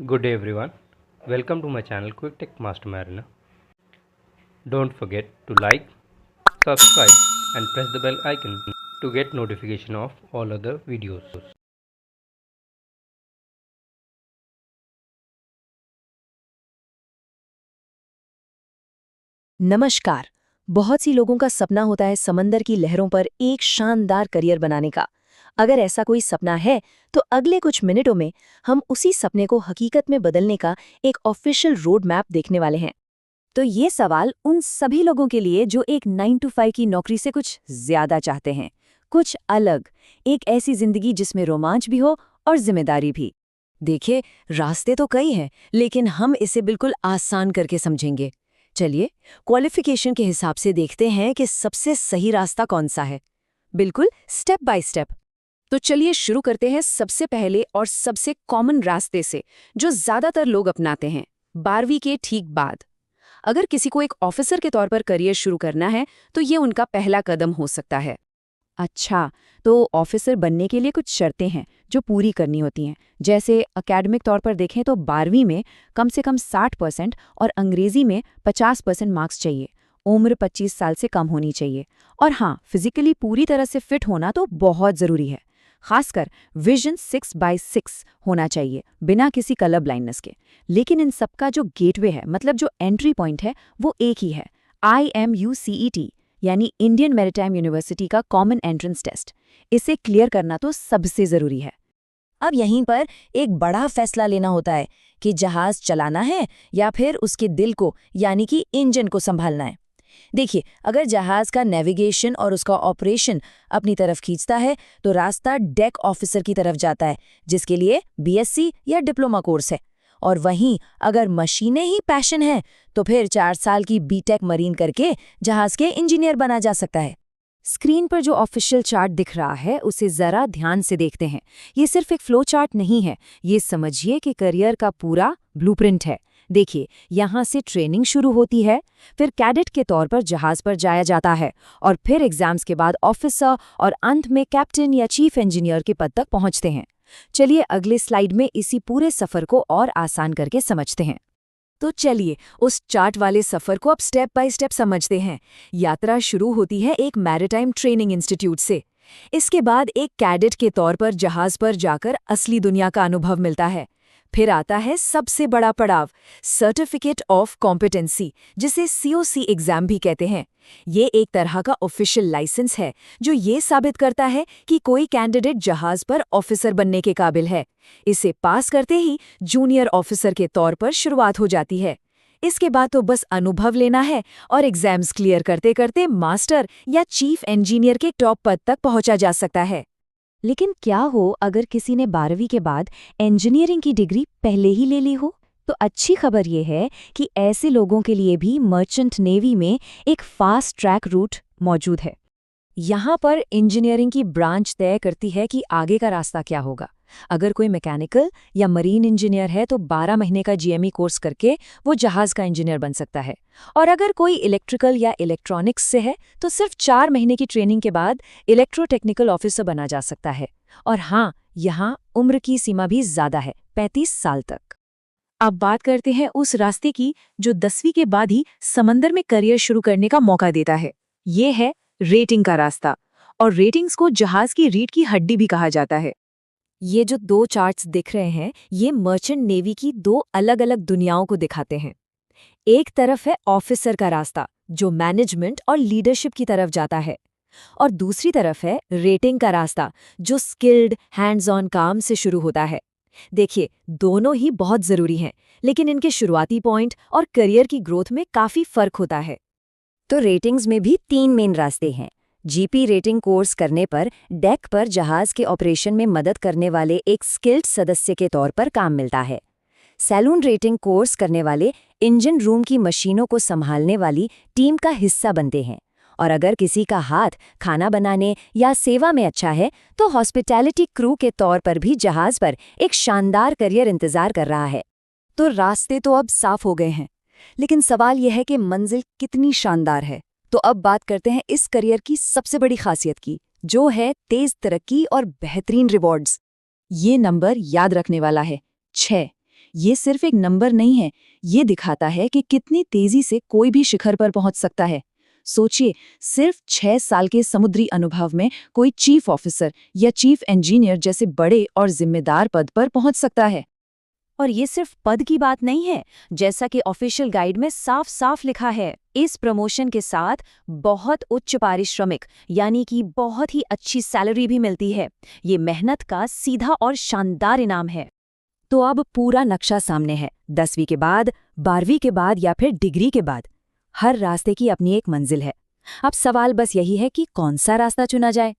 Good day everyone. Welcome to my channel Quick Tech Master Mariner. Don't forget to like, subscribe and press the bell icon to get notification of all other videos. नमस्कार। बहुत सी लोगों का सपना होता है समंदर की लहरों पर एक शानदार करियर बनाने का। अगर ऐसा कोई सपना है तो अगले कुछ मिनटों में हम उसी सपने को हकीकत में बदलने का एक ऑफिशियल रोड मैप देखने वाले हैं। तो ये सवाल उन सभी लोगों के लिए जो एक 9 to 5 की नौकरी से कुछ ज्यादा चाहते हैं, कुछ अलग, एक ऐसी जिंदगी जिसमें रोमांच भी हो और जिम्मेदारी भी। देखिए, रास्ते तो कई हैं, लेकिन हम इसे बिल्कुल आसान करके समझेंगे। चलिए, क्वालिफिकेशन के हिसाब से देखते हैं कि सबसे सही रास्ता कौन सा है। बिल्कुल स्टेप बाय स्टेप। तो चलिए शुरू करते हैं सबसे पहले और सबसे कॉमन रास्ते से, जो ज्यादातर लोग अपनाते हैं, 12वीं के ठीक बाद। अगर किसी को एक ऑफिसर के तौर पर करियर शुरू करना है तो ये उनका पहला कदम हो सकता है। अच्छा, तो ऑफिसर बनने के लिए कुछ शर्तें हैं जो पूरी करनी होती हैं। जैसे एकेडमिक तौर पर देखें तो 12वीं में कम से कम 60% और अंग्रेजी में 50% मार्क्स चाहिए। उम्र 25 साल से कम होनी चाहिए। और हाँ, फिजिकली पूरी तरह से फिट होना तो बहुत ज़रूरी है। खासकर विजन 6/6 होना चाहिए, बिना किसी कलर ब्लाइंडनेस के। लेकिन इन सबका जो गेटवे है, मतलब जो एंट्री पॉइंट है, वो एक ही है, IMUCET, यानी इंडियन मैरीटाइम यूनिवर्सिटी का कॉमन एंट्रेंस टेस्ट। इसे क्लियर करना तो सबसे ज़रूरी है। अब यहीं पर एक बड़ा फैसला लेना होता है कि जहाज चलाना है या फिर उसके दिल को, यानी कि इंजन को संभालना है। देखिए, अगर जहाज का नेविगेशन और उसका ऑपरेशन अपनी तरफ खींचता है तो रास्ता डेक ऑफिसर की तरफ जाता है, जिसके लिए BSc या डिप्लोमा कोर्स है। और वहीं अगर मशीनें ही पैशन है तो फिर 4 साल की बीटेक मरीन करके जहाज के इंजीनियर बना जा सकता है। स्क्रीन पर जो ऑफिशियल चार्ट दिख रहा है उसे जरा ध्यान से देखते हैं। ये सिर्फ एक फ्लो चार्ट नहीं है, ये समझिए कि करियर का पूरा ब्लूप्रिंट है। देखिए, यहाँ से ट्रेनिंग शुरू होती है, फिर कैडेट के तौर पर जहाज पर जाया जाता है, और फिर एग्जाम्स के बाद ऑफिसर और अंत में कैप्टन या चीफ इंजीनियर के पद तक पहुँचते हैं। चलिए अगले स्लाइड में इसी पूरे सफर को और आसान करके समझते हैं। तो चलिए उस चार्ट वाले सफर को अब स्टेप बाय स्टेप समझते हैं। यात्रा शुरू होती है एक मैरीटाइम ट्रेनिंग इंस्टीट्यूट से। इसके बाद एक कैडेट के तौर पर जहाज पर जाकर असली दुनिया का अनुभव मिलता है। फिर आता है सबसे बड़ा पड़ाव, सर्टिफिकेट ऑफ कॉम्पिटेंसी, जिसे COC एग्जाम भी कहते हैं। ये एक तरह का ऑफिशियल लाइसेंस है जो ये साबित करता है कि कोई कैंडिडेट जहाज पर ऑफिसर बनने के काबिल है। इसे पास करते ही जूनियर ऑफिसर के तौर पर शुरुआत हो जाती है। इसके बाद तो बस अनुभव लेना है और एग्जाम्स क्लियर करते करते मास्टर या चीफ इंजीनियर के टॉप पद तक पहुंचा जा सकता है। लेकिन क्या हो अगर किसी ने 12वीं के बाद इंजीनियरिंग की डिग्री पहले ही ले ली हो? तो अच्छी खबर ये है कि ऐसे लोगों के लिए भी मर्चेंट नेवी में एक फास्ट ट्रैक रूट मौजूद है। यहाँ पर इंजीनियरिंग की ब्रांच तय करती है कि आगे का रास्ता क्या होगा। अगर कोई मैकेनिकल या मरीन इंजीनियर है तो 12 महीने का GME कोर्स करके वो जहाज का इंजीनियर बन सकता है। और अगर कोई इलेक्ट्रिकल या इलेक्ट्रॉनिक्स से है तो सिर्फ 4 महीने की ट्रेनिंग के बाद इलेक्ट्रोटेक्निकल ऑफिसर बना जा सकता है। और हाँ, यहाँ उम्र की सीमा भी ज्यादा है, 35 साल तक। अब बात करते हैं उस रास्ते की जो 10वीं के बाद ही समंदर में करियर शुरू करने का मौका देता है। ये है रेटिंग का रास्ता, और रेटिंग्स को जहाज की रीढ़ की हड्डी भी कहा जाता है। ये जो 2 चार्ट्स दिख रहे हैं, ये मर्चेंट नेवी की 2 अलग-अलग दुनियाओं को दिखाते हैं। एक तरफ है ऑफिसर का रास्ता, जो मैनेजमेंट और लीडरशिप की तरफ जाता है, और दूसरी तरफ है रेटिंग का रास्ता, जो स्किल्ड हैंड्स ऑन काम से शुरू होता है। देखिए, दोनों ही बहुत जरूरी हैं, लेकिन इनके शुरुआती पॉइंट और करियर की ग्रोथ में काफी फर्क होता है। तो रेटिंग्स में भी 3 मेन रास्ते हैं। GP रेटिंग कोर्स करने पर डेक पर जहाज के ऑपरेशन में मदद करने वाले एक स्किल्ड सदस्य के तौर पर काम मिलता है। सैलून रेटिंग कोर्स करने वाले इंजन रूम की मशीनों को संभालने वाली टीम का हिस्सा बनते हैं। और अगर किसी का हाथ खाना बनाने या सेवा में अच्छा है तो हॉस्पिटैलिटी क्रू के तौर पर भी जहाज पर एक शानदार करियर इंतजार कर रहा है। तो रास्ते तो अब साफ हो गए हैं, लेकिन सवाल यह है कि मंजिल कितनी शानदार है। तो अब बात करते हैं इस करियर की सबसे बड़ी खासियत की, जो है तेज तरक्की और बेहतरीन रिवॉर्ड्स। ये नंबर याद रखने वाला है, 6। ये सिर्फ एक नंबर नहीं है, ये दिखाता है कि कितनी तेजी से कोई भी शिखर पर पहुंच सकता है। सोचिए, सिर्फ 6 साल के समुद्री अनुभव में कोई चीफ ऑफिसर या चीफ इंजीनियर जैसे बड़े और जिम्मेदार पद पर पहुंच सकता है। और ये सिर्फ पद की बात नहीं है, जैसा कि ऑफिशियल गाइड में साफ साफ लिखा है, इस प्रमोशन के साथ बहुत उच्च पारिश्रमिक यानी कि बहुत ही अच्छी सैलरी भी मिलती है। ये मेहनत का सीधा और शानदार इनाम है। तो अब पूरा नक्शा सामने है, 10वीं के बाद, 12वीं के बाद या फिर डिग्री के बाद। हर रास्ते की अपनी एक मंजिल है। अब सवाल बस यही है कि कौन सा रास्ता चुना जाए।